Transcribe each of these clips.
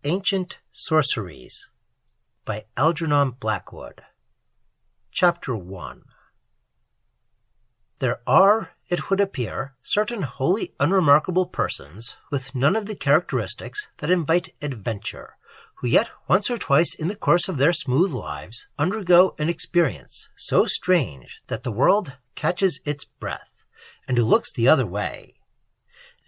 Ancient Sorceries by Algernon Blackwood. Chapter 1. There are, it would appear, certain wholly unremarkable persons, with none of the characteristics that invite adventure, who yet once or twice in the course of their smooth lives undergo an experience so strange that the world catches its breath, and looks the other way.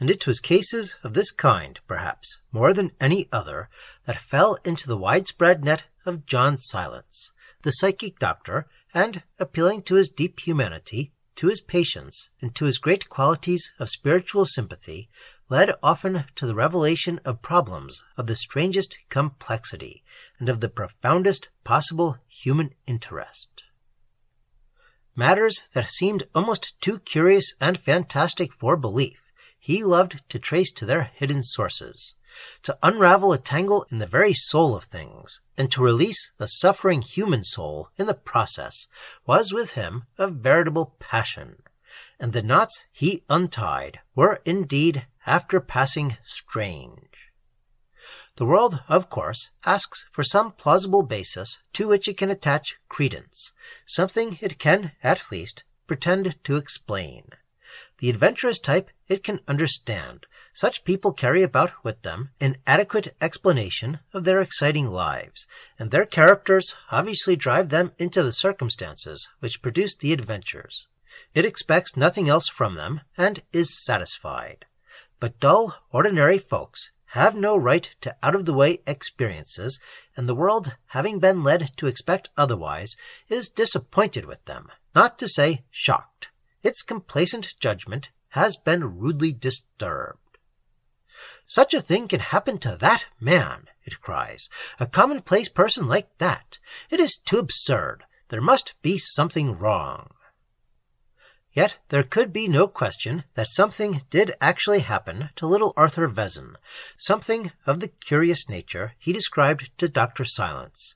And it was cases of this kind, perhaps, more than any other, that fell into the widespread net of John Silence, the psychic doctor, and, appealing to his deep humanity, to his patience, and to his great qualities of spiritual sympathy, led often to the revelation of problems of the strangest complexity, and of the profoundest possible human interest. Matters that seemed almost too curious and fantastic for belief, he loved to trace to their hidden sources, to unravel a tangle in the very soul of things, and to release a suffering human soul in the process, was with him a veritable passion, and the knots he untied were indeed after passing strange. The world, of course, asks for some plausible basis to which it can attach credence, something it can, at least, pretend to explain. The adventurous type it can understand. Such people carry about with them an adequate explanation of their exciting lives, and their characters obviously drive them into the circumstances which produce the adventures. It expects nothing else from them, and is satisfied. But dull, ordinary folks have no right to out-of-the-way experiences, and the world, having been led to expect otherwise, is disappointed with them, not to say shocked. Its complacent judgment has been rudely disturbed. "Such a thing can happen to that man," it cries. "A commonplace person like that. It is too absurd. There must be something wrong." Yet there could be no question that something did actually happen to little Arthur Vezin, something of the curious nature he described to Dr. Silence.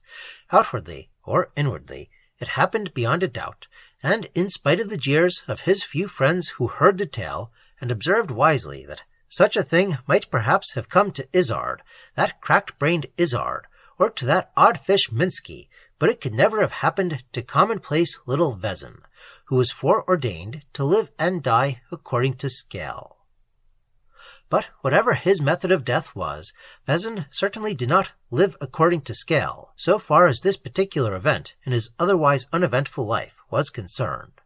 Outwardly, or inwardly, it happened beyond a doubt, and in spite of the jeers of his few friends who heard the tale, and observed wisely that such a thing might perhaps have come to Izzard, that cracked-brained Izzard, or to that odd fish Minsky, but it could never have happened to commonplace little Vezin, who was foreordained to live and die according to scale. But whatever his method of death was, Vezin certainly did not live according to scale, so far as this particular event in his otherwise uneventful life was concerned.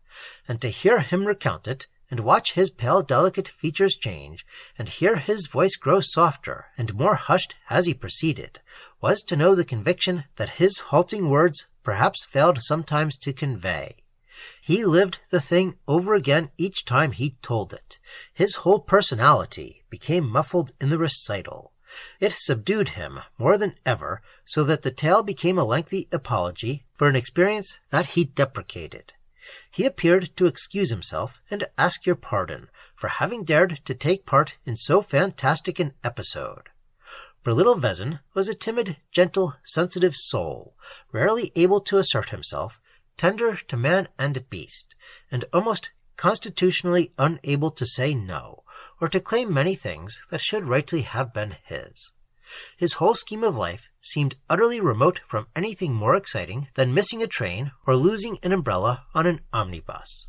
And to hear him recount it, and watch his pale delicate features change, and hear his voice grow softer and more hushed as he proceeded, was to know the conviction that his halting words perhaps failed sometimes to convey. He lived the thing over again each time he told it. His whole personality became muffled in the recital. It subdued him more than ever, so that the tale became a lengthy apology for an experience that he deprecated. He appeared to excuse himself and ask your pardon for having dared to take part in so fantastic an episode. For little Vezin was a timid, gentle, sensitive soul, rarely able to assert himself, tender to man and beast, and almost constitutionally unable to say no, or to claim many things that should rightly have been his. His whole scheme of life seemed utterly remote from anything more exciting than missing a train or losing an umbrella on an omnibus.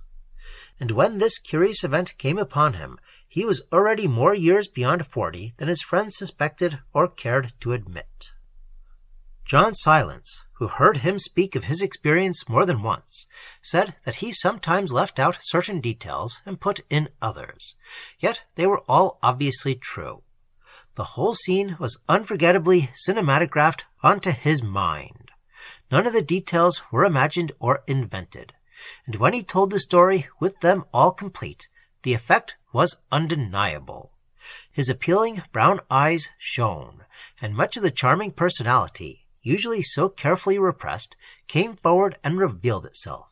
And when this curious event came upon him, he was already more years beyond 40 than his friends suspected or cared to admit. John Silence, who heard him speak of his experience more than once, said that he sometimes left out certain details and put in others, yet they were all obviously true. The whole scene was unforgettably cinematographed onto his mind. None of the details were imagined or invented, and when he told the story with them all complete, the effect was undeniable. His appealing brown eyes shone, and much of the charming personality, usually so carefully repressed, came forward and revealed itself.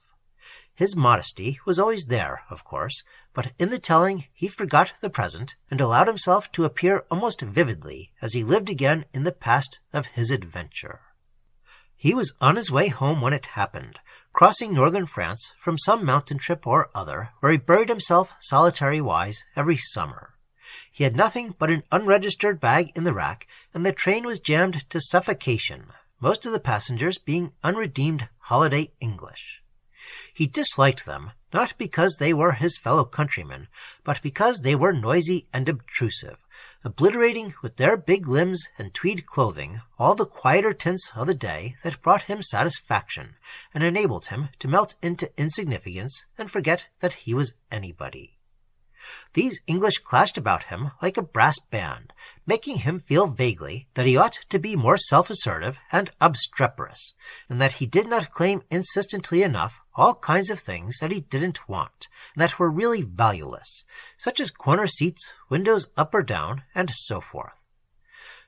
His modesty was always there, of course, but in the telling he forgot the present and allowed himself to appear almost vividly as he lived again in the past of his adventure. He was on his way home when it happened, crossing northern France from some mountain trip or other, where he buried himself solitary-wise every summer. He had nothing but an unregistered bag in the rack, and the train was jammed to suffocation, most of the passengers being unredeemed holiday English. He disliked them, not because they were his fellow countrymen, but because they were noisy and obtrusive, obliterating with their big limbs and tweed clothing all the quieter tints of the day that brought him satisfaction, and enabled him to melt into insignificance and forget that he was anybody. These English clashed about him like a brass band, making him feel vaguely that he ought to be more self-assertive and obstreperous, and that he did not claim insistently enough all kinds of things that he didn't want, and that were really valueless, such as corner seats, windows up or down, and so forth.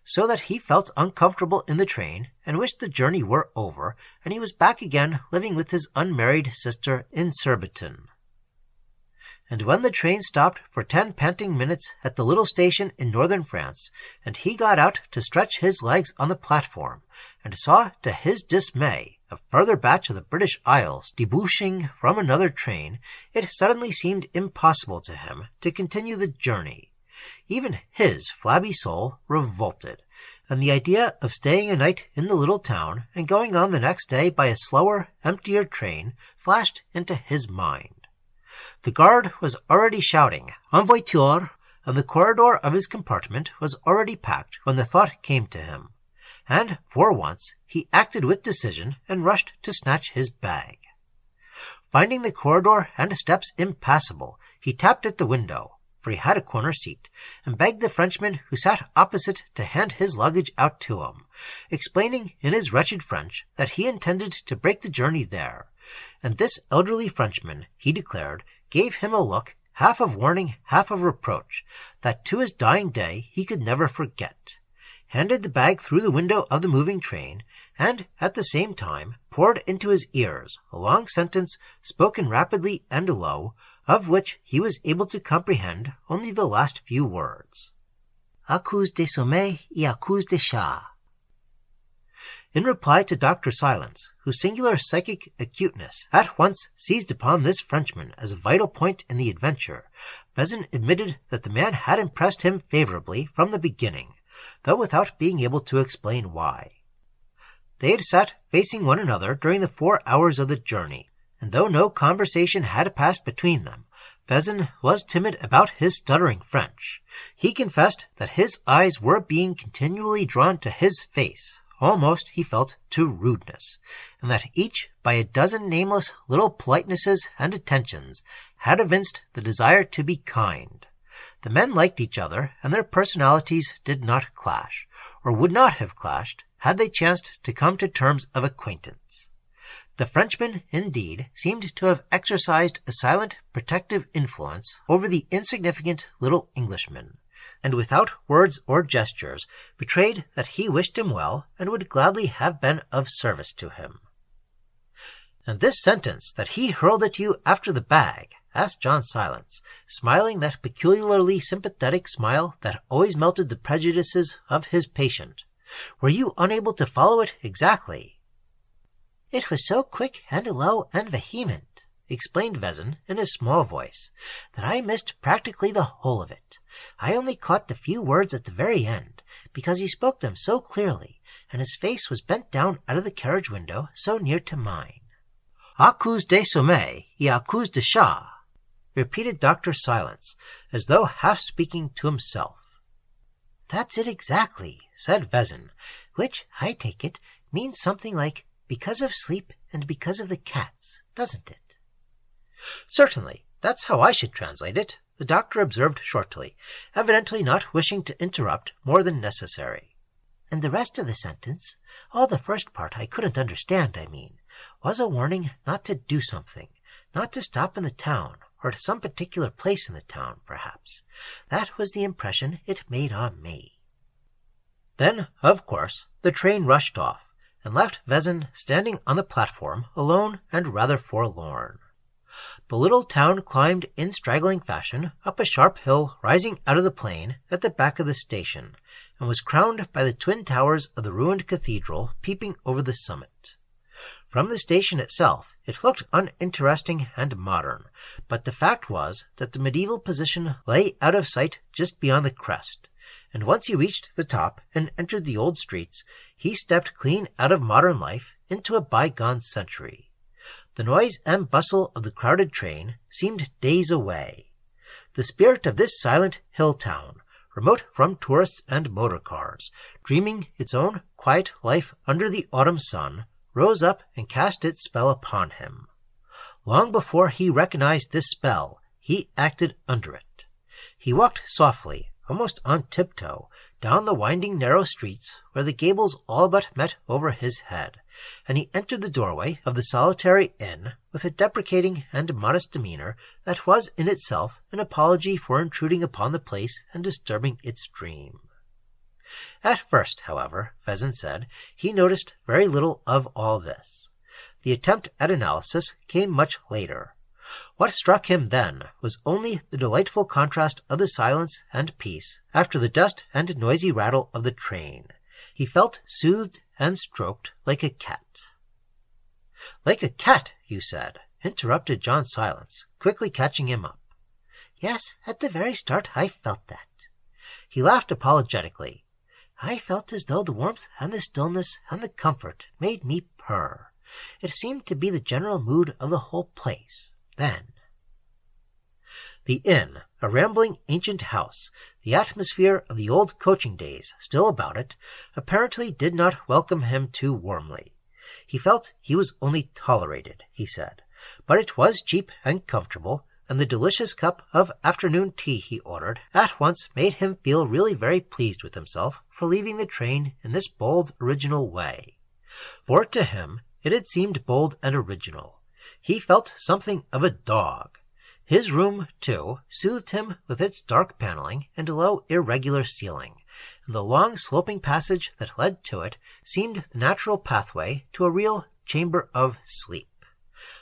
So that he felt uncomfortable in the train, and wished the journey were over, and he was back again living with his unmarried sister in Surbiton. And when the train stopped for 10 panting minutes at the little station in northern France, and he got out to stretch his legs on the platform, and saw to his dismay a further batch of the British Isles debouching from another train, it suddenly seemed impossible to him to continue the journey. Even his flabby soul revolted, and the idea of staying a night in the little town and going on the next day by a slower, emptier train flashed into his mind. The guard was already shouting, "En voiture," and the corridor of his compartment was already packed when the thought came to him. And, for once, he acted with decision and rushed to snatch his bag. Finding the corridor and steps impassable, he tapped at the window, for he had a corner seat, and begged the Frenchman who sat opposite to hand his luggage out to him, explaining in his wretched French that he intended to break the journey there. And this elderly Frenchman, he declared, gave him a look, half of warning, half of reproach, that to his dying day he could never forget, handed the bag through the window of the moving train, and at the same time poured into his ears a long sentence spoken rapidly and low, of which he was able to comprehend only the last few words. "À cause de sommeil et à cause de chat." In reply to Dr. Silence, whose singular psychic acuteness at once seized upon this Frenchman as a vital point in the adventure, Vezin admitted that the man had impressed him favorably from the beginning, though without being able to explain why. They had sat facing one another during the 4 hours of the journey, and though no conversation had passed between them, Vezin was timid about his stuttering French. He confessed that his eyes were being continually drawn to his face, almost, he felt, to rudeness, and that each, by a dozen nameless little politenesses and attentions, had evinced the desire to be kind. The men liked each other, and their personalities did not clash, or would not have clashed, had they chanced to come to terms of acquaintance. The Frenchman, indeed, seemed to have exercised a silent, protective influence over the insignificant little Englishman, and without words or gestures betrayed that he wished him well and would gladly have been of service to him. "And this sentence that he hurled at you after the bag," asked John Silence, smiling that peculiarly sympathetic smile that always melted the prejudices of his patient, "were you unable to follow it exactly?" "It was so quick and low and vehement," explained Vezin in his small voice, "that I missed practically the whole of it. I only caught the few words at the very end, because he spoke them so clearly, and his face was bent down out of the carriage window so near to mine." "À cause de sommeil et à cause de chat," repeated Dr. Silence, as though half speaking to himself. "That's it exactly," said Vezin, "which, I take it, means something like because of sleep and because of the cats, doesn't it?" "Certainly, that's how I should translate it," the doctor observed shortly, evidently not wishing to interrupt more than necessary. "And the rest of the sentence, all the first part I couldn't understand, I mean, was a warning not to do something, not to stop in the town, or at some particular place in the town, perhaps. That was the impression it made on me." Then, of course, the train rushed off, and left Vezin standing on the platform alone and rather forlorn. The little town climbed in straggling fashion up a sharp hill rising out of the plain at the back of the station, and was crowned by the twin towers of the ruined cathedral peeping over the summit. From the station itself, it looked uninteresting and modern, but the fact was that the medieval position lay out of sight just beyond the crest, and once he reached the top and entered the old streets, he stepped clean out of modern life into a bygone century. The noise and bustle of the crowded train seemed days away. The spirit of this silent hill town, remote from tourists and motor cars, dreaming its own quiet life under the autumn sun, rose up and cast its spell upon him. Long before he recognized this spell, he acted under it. He walked softly, almost on tiptoe, down the winding narrow streets where the gables all but met over his head, and he entered the doorway of the solitary inn with a deprecating and modest demeanor that was in itself an apology for intruding upon the place and disturbing its dream. At first, however, Vezin said, he noticed very little of all this. The attempt at analysis came much later. What struck him then was only the delightful contrast of the silence and peace after the dust and noisy rattle of the train. He felt soothed and stroked like a cat. "Like a cat, you said," interrupted John Silence, quickly catching him up. "Yes, at the very start I felt that." He laughed apologetically. "I felt as though the warmth and the stillness and the comfort made me purr. It seemed to be the general mood of the whole place, then." The inn, a rambling ancient house, the atmosphere of the old coaching days still about it, apparently did not welcome him too warmly. He felt he was only tolerated, he said, but it was cheap and comfortable, and the delicious cup of afternoon tea he ordered at once made him feel really very pleased with himself for leaving the train in this bold, original way. For to him it had seemed bold and original. He felt something of a dog. His room, too, soothed him with its dark paneling and low, irregular ceiling, and the long sloping passage that led to it seemed the natural pathway to a real chamber of sleep.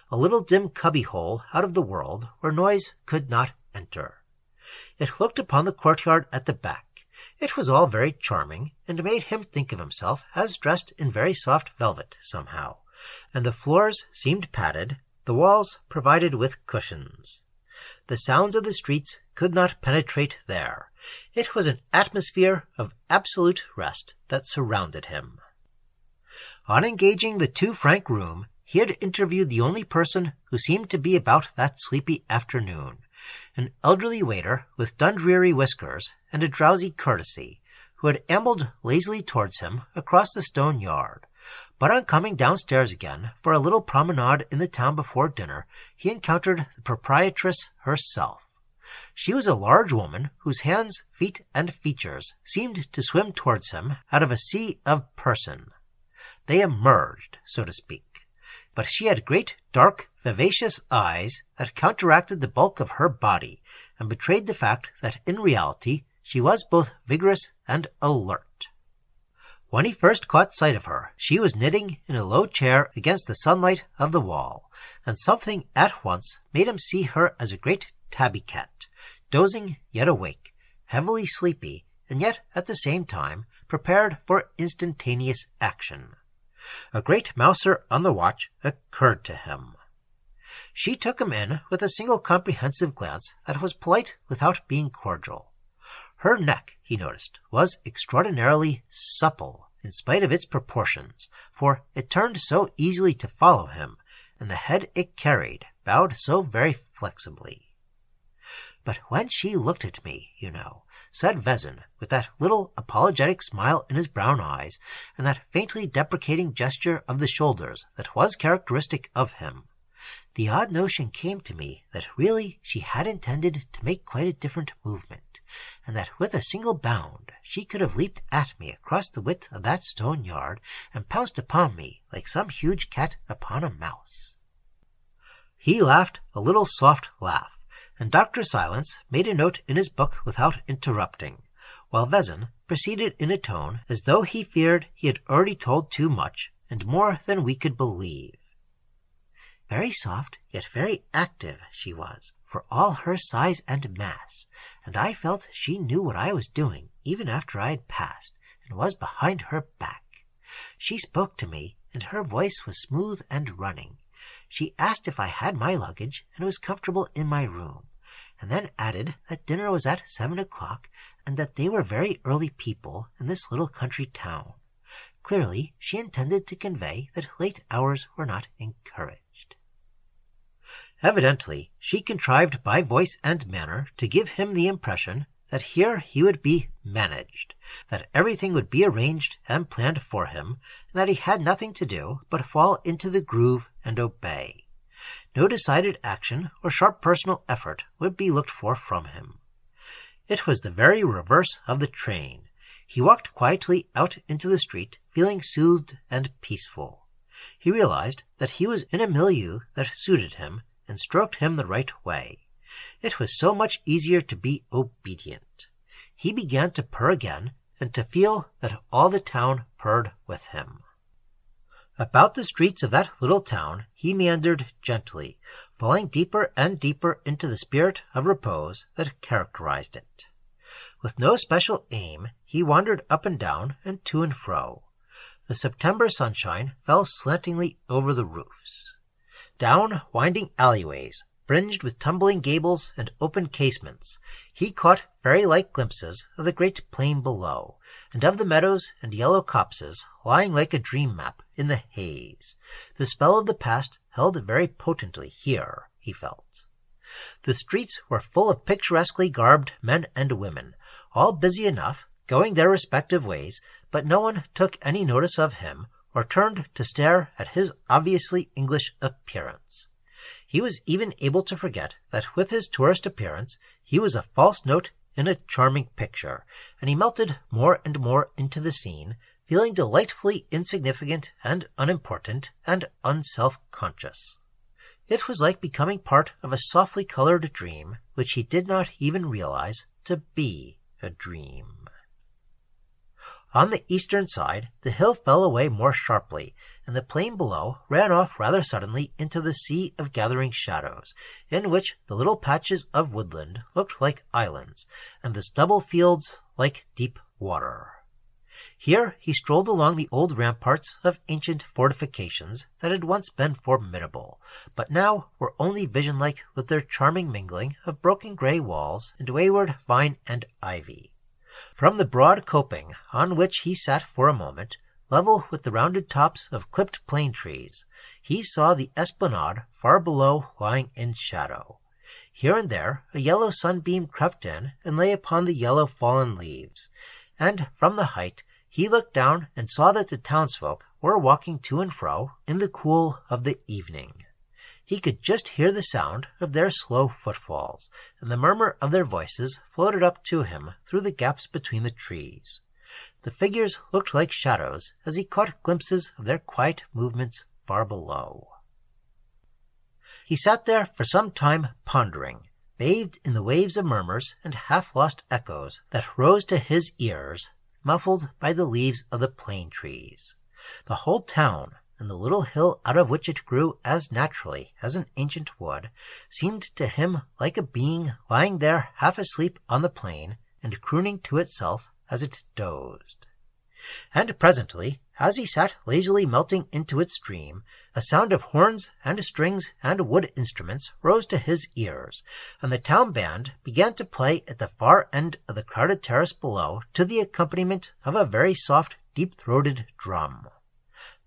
A little dim cubby-hole out of the world where noise could not enter. It looked upon the courtyard at the back. It was all very charming, and made him think of himself as dressed in very soft velvet somehow, and the floors seemed padded, the walls provided with cushions. The sounds of the streets could not penetrate there. It was an atmosphere of absolute rest that surrounded him. On engaging the 2-franc room, he had interviewed the only person who seemed to be about that sleepy afternoon, an elderly waiter with Dundreary whiskers and a drowsy courtesy, who had ambled lazily towards him across the stone yard. But on coming downstairs again for a little promenade in the town before dinner, he encountered the proprietress herself. She was a large woman whose hands, feet, and features seemed to swim towards him out of a sea of person. They emerged, so to speak. But she had great, dark, vivacious eyes that counteracted the bulk of her body, and betrayed the fact that in reality she was both vigorous and alert. When he first caught sight of her, she was knitting in a low chair against the sunlight of the wall, and something at once made him see her as a great tabby cat, dozing yet awake, heavily sleepy, and yet at the same time prepared for instantaneous action. A great mouser on the watch occurred to him. She took him in with a single comprehensive glance that was polite without being cordial. Her neck, he noticed, was extraordinarily supple in spite of its proportions, for it turned so easily to follow him, and the head it carried bowed so very flexibly. "But when she looked at me, you know," said Vezin, with that little apologetic smile in his brown eyes, and that faintly deprecating gesture of the shoulders that was characteristic of him, "the odd notion came to me that really she had intended to make quite a different movement, and that with a single bound she could have leaped at me across the width of that stone yard and pounced upon me like some huge cat upon a mouse." He laughed a little soft laugh, and Dr. Silence made a note in his book without interrupting, while Vezin proceeded in a tone as though he feared he had already told too much, and more than we could believe. "Very soft, yet very active she was, for all her size and mass, and I felt she knew what I was doing even after I had passed, and was behind her back. She spoke to me, and her voice was smooth and running. She asked if I had my luggage and was comfortable in my room, and then added that dinner was at 7 o'clock and that they were very early people in this little country town. Clearly, she intended to convey that late hours were not encouraged. Evidently, she contrived by voice and manner to give him the impression that here he would be managed, that everything would be arranged and planned for him, and that he had nothing to do but fall into the groove and obey. No decided action or sharp personal effort would be looked for from him. It was the very reverse of the train. He walked quietly out into the street, feeling soothed and peaceful. He realized that he was in a milieu that suited him and stroked him the right way. It was so much easier to be obedient. He began to purr again, and to feel that all the town purred with him. About the streets of that little town he meandered gently, falling deeper and deeper into the spirit of repose that characterized it. With no special aim, he wandered up and down and to and fro. The September sunshine fell slantingly over the roofs. Down winding alleyways, fringed with tumbling gables and open casements, he caught fairy-like glimpses of the great plain below, and of the meadows and yellow copses lying like a dream map in the haze. The spell of the past held very potently here, he felt. The streets were full of picturesquely garbed men and women, all busy enough, going their respective ways, but no one took any notice of him, or turned to stare at his obviously English appearance. He was even able to forget that with his tourist appearance he was a false note in a charming picture, and he melted more and more into the scene, feeling delightfully insignificant and unimportant and unself-conscious. It was like becoming part of a softly colored dream which he did not even realize to be a dream. On the eastern side, the hill fell away more sharply, and the plain below ran off rather suddenly into the sea of gathering shadows, in which the little patches of woodland looked like islands, and the stubble fields like deep water. Here he strolled along the old ramparts of ancient fortifications that had once been formidable, but now were only vision-like with their charming mingling of broken grey walls and wayward vine and ivy. From the broad coping on which he sat for a moment, level with the rounded tops of clipped plane trees, he saw the esplanade far below lying in shadow. Here and there a yellow sunbeam crept in and lay upon the yellow fallen leaves, and from the height he looked down and saw that the townsfolk were walking to and fro in the cool of the evening. He could just hear the sound of their slow footfalls, and the murmur of their voices floated up to him through the gaps between the trees. The figures looked like shadows as he caught glimpses of their quiet movements far below. He sat there for some time pondering, bathed in the waves of murmurs and half-lost echoes that rose to his ears, muffled by the leaves of the plane trees. The whole town, and the little hill out of which it grew as naturally as an ancient wood, seemed to him like a being lying there half asleep on the plain and crooning to itself as it dozed. And presently, as he sat lazily melting into its dream, a sound of horns and strings and wood instruments rose to his ears, and the town band began to play at the far end of the crowded terrace below to the accompaniment of a very soft, deep-throated drum.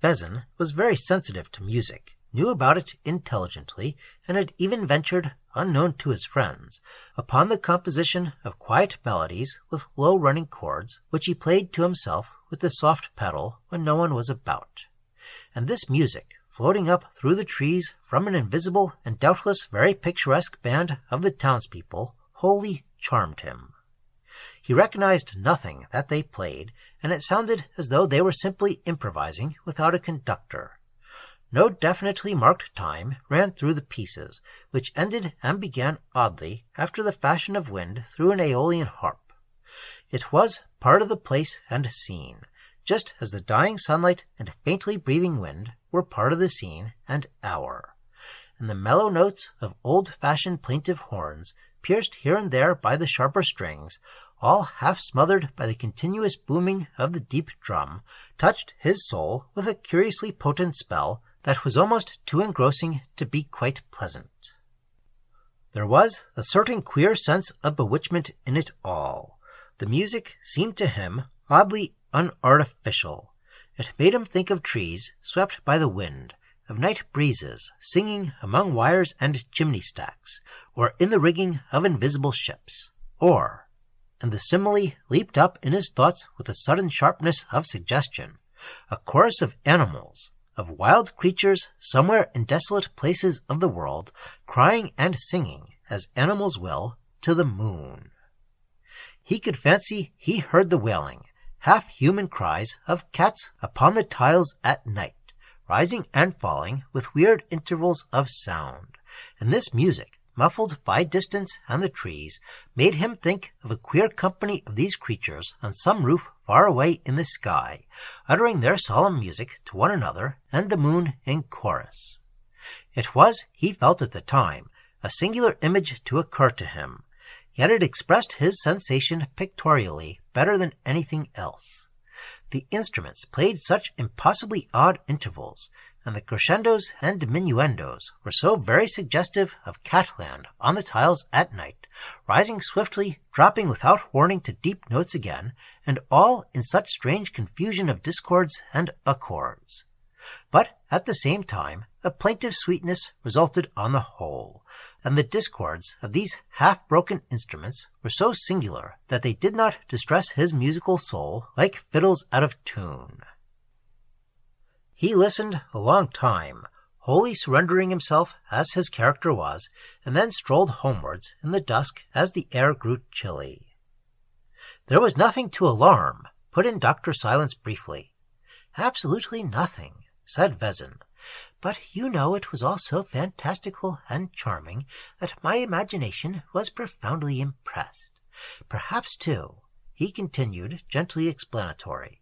Vezin was very sensitive to music, knew about it intelligently, and had even ventured, unknown to his friends, upon the composition of quiet melodies with low running chords, which he played to himself with the soft pedal when no one was about. And this music, floating up through the trees from an invisible and doubtless very picturesque band of the townspeople, wholly charmed him. He recognized nothing that they played, and it sounded as though they were simply improvising without a conductor. No definitely marked time ran through the pieces, which ended and began oddly after the fashion of wind through an aeolian harp. It was part of the place and scene, just as the dying sunlight and faintly breathing wind were part of the scene and hour. And the mellow notes of old-fashioned plaintive horns, pierced here and there by the sharper strings, all half smothered by the continuous booming of the deep drum, touched his soul with a curiously potent spell that was almost too engrossing to be quite pleasant. There was a certain queer sense of bewitchment in it all. The music seemed to him oddly unartificial. It made him think of trees swept by the wind, of night breezes singing among wires and chimney stacks, or in the rigging of invisible ships, or, and the simile leaped up in his thoughts with a sudden sharpness of suggestion, a chorus of animals, of wild creatures somewhere in desolate places of the world, crying and singing, as animals will, to the moon. He could fancy he heard the wailing, half-human cries of cats upon the tiles at night, rising and falling with weird intervals of sound, and this music, muffled by distance and the trees, made him think of a queer company of these creatures on some roof far away in the sky, uttering their solemn music to one another and the moon in chorus. It was, he felt at the time, a singular image to occur to him, yet it expressed his sensation pictorially better than anything else. The instruments played such impossibly odd intervals, and the crescendos and diminuendos were so very suggestive of Catland on the tiles at night, rising swiftly, dropping without warning to deep notes again, and all in such strange confusion of discords and accords. But at the same time, a plaintive sweetness resulted on the whole, and the discords of these half-broken instruments were so singular that they did not distress his musical soul like fiddles out of tune. He listened a long time, wholly surrendering himself as his character was, and then strolled homewards in the dusk as the air grew chilly. There was nothing to alarm, put in Dr. Silence briefly. Absolutely nothing, said Vezin. But you know it was all so fantastical and charming that my imagination was profoundly impressed. Perhaps, too, he continued, gently explanatory,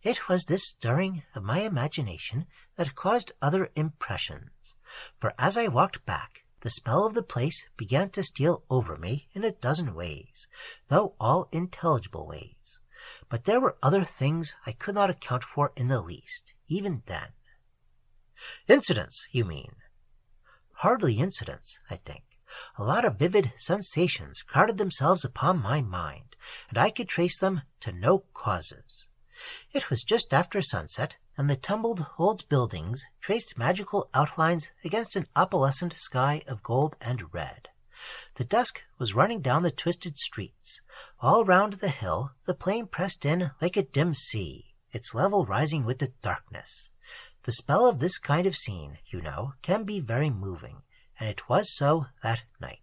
it was this stirring of my imagination that caused other impressions, for as I walked back, the spell of the place began to steal over me in a dozen ways, though all intelligible ways. But there were other things I could not account for in the least, even then. Incidents, you mean? Hardly incidents, I think. A lot of vivid sensations crowded themselves upon my mind, and I could trace them to no causes. It was just after sunset, and the tumbled old buildings traced magical outlines against an opalescent sky of gold and red. The dusk was running down the twisted streets. All round the hill the plain pressed in like a dim sea, its level rising with the darkness. The spell of this kind of scene, you know, can be very moving, and it was so that night.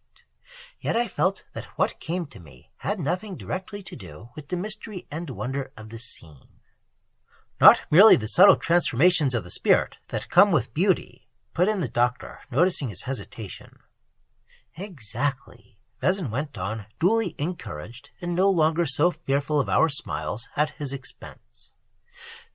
Yet I felt that what came to me had nothing directly to do with the mystery and wonder of the scene. Not merely the subtle transformations of the spirit that come with beauty, put in the doctor, noticing his hesitation. Exactly, Vezin went on, duly encouraged, and no longer so fearful of our smiles at his expense.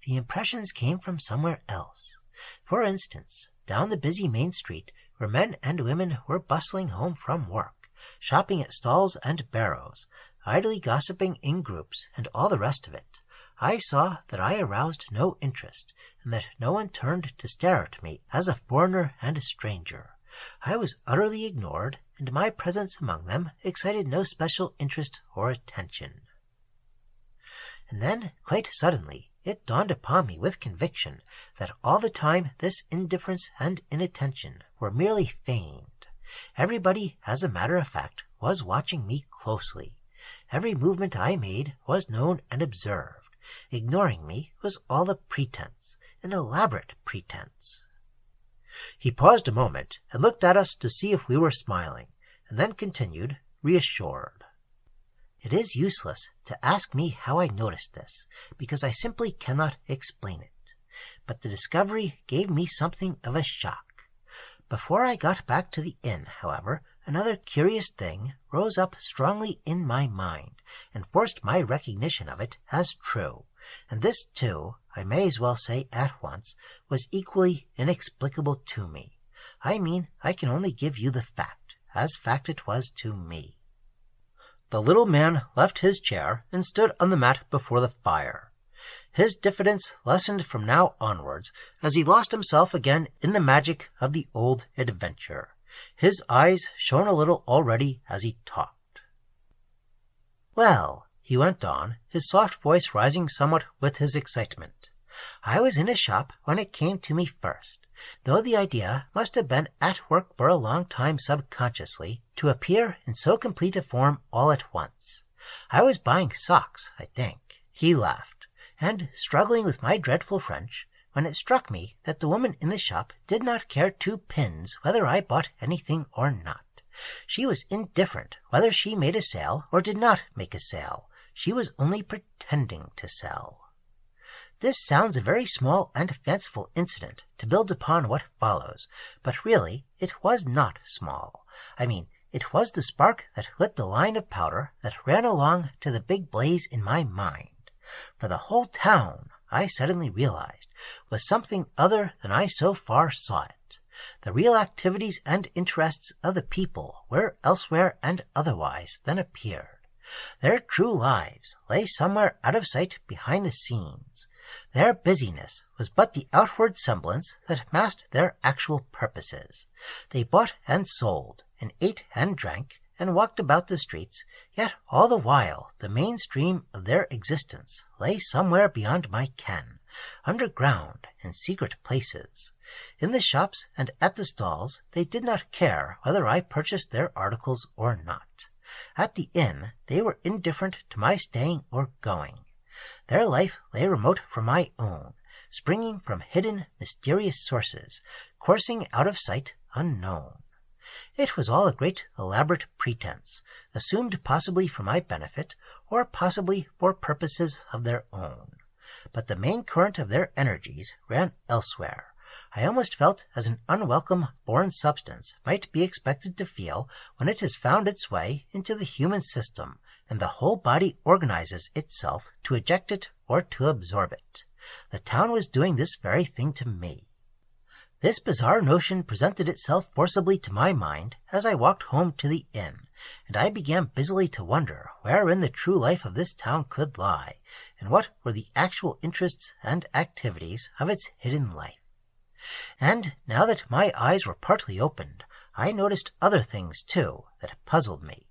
The impressions came from somewhere else. For instance, down the busy main street, where men and women were bustling home from work, shopping at stalls and barrows, idly gossiping in groups, and all the rest of it, I saw that I aroused no interest, and that no one turned to stare at me as a foreigner and a stranger. I was utterly ignored, and my presence among them excited no special interest or attention. And then, quite suddenly, it dawned upon me with conviction that all the time this indifference and inattention were merely feigned. Everybody, as a matter of fact, was watching me closely. Every movement I made was known and observed. Ignoring me was all a pretense, an elaborate pretense. He paused a moment and looked at us to see if we were smiling, and then continued, reassured. It is useless to ask me how I noticed this, because I simply cannot explain it. But the discovery gave me something of a shock. Before I got back to the inn, however, another curious thing rose up strongly in my mind, and forced my recognition of it as true. And this, too, I may as well say at once, was equally inexplicable to me. I mean, I can only give you the fact, as fact it was to me. The little man left his chair and stood on the mat before the fire. His diffidence lessened from now onwards as he lost himself again in the magic of the old adventure. His eyes shone a little already as he talked. "Well," he went on, his soft voice rising somewhat with his excitement, "I was in a shop when it came to me first, though the idea must have been at work for a long time subconsciously to appear in so complete a form all at once. I was buying socks, I think." He laughed, and struggling with my dreadful French, when it struck me that the woman in the shop did not care two pins whether I bought anything or not. She was indifferent whether she made a sale or did not make a sale. She was only pretending to sell. This sounds a very small and fanciful incident to build upon what follows, but really it was not small. I mean, it was the spark that lit the line of powder that ran along to the big blaze in my mind. For the whole town, I suddenly realized, was something other than I so far saw it. The real activities and interests of the people were elsewhere and otherwise than appeared. Their true lives lay somewhere out of sight behind the scenes. Their busyness was but the outward semblance that masked their actual purposes. They bought and sold, and ate and drank, and walked about the streets, yet all the while the main stream of their existence lay somewhere beyond my ken, underground in secret places. In the shops and at the stalls they did not care whether I purchased their articles or not. At the inn they were indifferent to my staying or going. Their life lay remote from my own, springing from hidden, mysterious sources, coursing out of sight unknown. It was all a great elaborate pretense, assumed possibly for my benefit, or possibly for purposes of their own. But the main current of their energies ran elsewhere. I almost felt as an unwelcome foreign substance might be expected to feel when it has found its way into the human system, and the whole body organizes itself to eject it or to absorb it. The town was doing this very thing to me. This bizarre notion presented itself forcibly to my mind as I walked home to the inn, and I began busily to wonder wherein the true life of this town could lie, and what were the actual interests and activities of its hidden life. And now that my eyes were partly opened, I noticed other things, too, that puzzled me.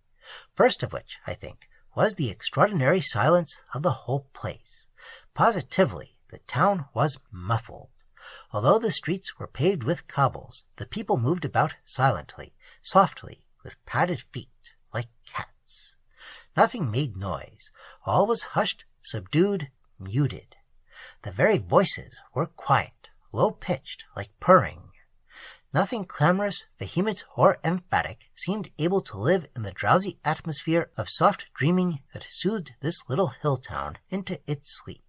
First of which, I think, was the extraordinary silence of the whole place. Positively, the town was muffled. Although the streets were paved with cobbles, the people moved about silently, softly, with padded feet, like cats. Nothing made noise. All was hushed, subdued, muted. The very voices were quiet, low-pitched, like purring. Nothing clamorous, vehement, or emphatic seemed able to live in the drowsy atmosphere of soft dreaming that soothed this little hill town into its sleep.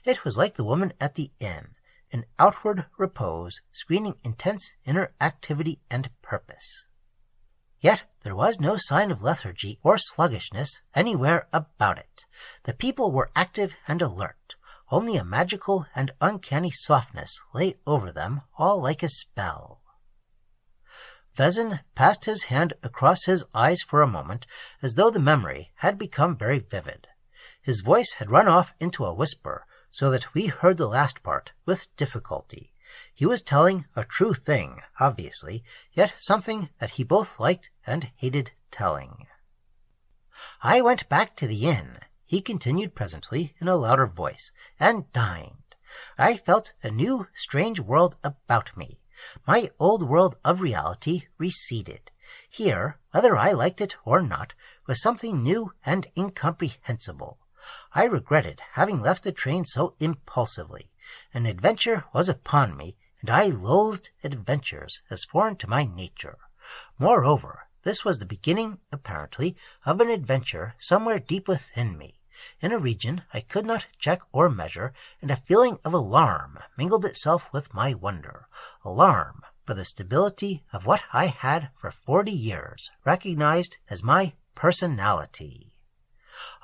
It was like the woman at the inn, an outward repose screening intense inner activity and purpose. Yet there was no sign of lethargy or sluggishness anywhere about it. The people were active and alert. Only a magical and uncanny softness lay over them, all like a spell. Vezin passed his hand across his eyes for a moment, as though the memory had become very vivid. His voice had run off into a whisper, so that we heard the last part with difficulty. He was telling a true thing, obviously, yet something that he both liked and hated telling. "I went back to the inn," he continued presently in a louder voice, "and dined. I felt a new, strange world about me. My old world of reality receded. Here, whether I liked it or not, was something new and incomprehensible. I regretted having left the train so impulsively. An adventure was upon me, and I loathed adventures as foreign to my nature. Moreover, this was the beginning, apparently, of an adventure somewhere deep within me, in a region I could not check or measure, and a feeling of alarm mingled itself with my wonder, alarm for the stability of what I had for 40 years recognized as my personality.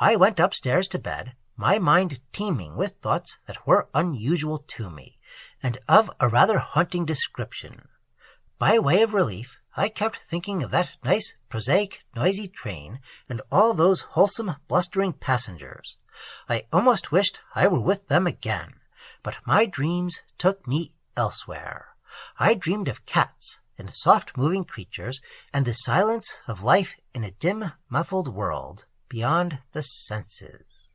I went upstairs to bed, my mind teeming with thoughts that were unusual to me, and of a rather haunting description. By way of relief, I kept thinking of that nice, prosaic, noisy train, and all those wholesome, blustering passengers. I almost wished I were with them again, but my dreams took me elsewhere. I dreamed of cats and soft-moving creatures and the silence of life in a dim, muffled world beyond the senses.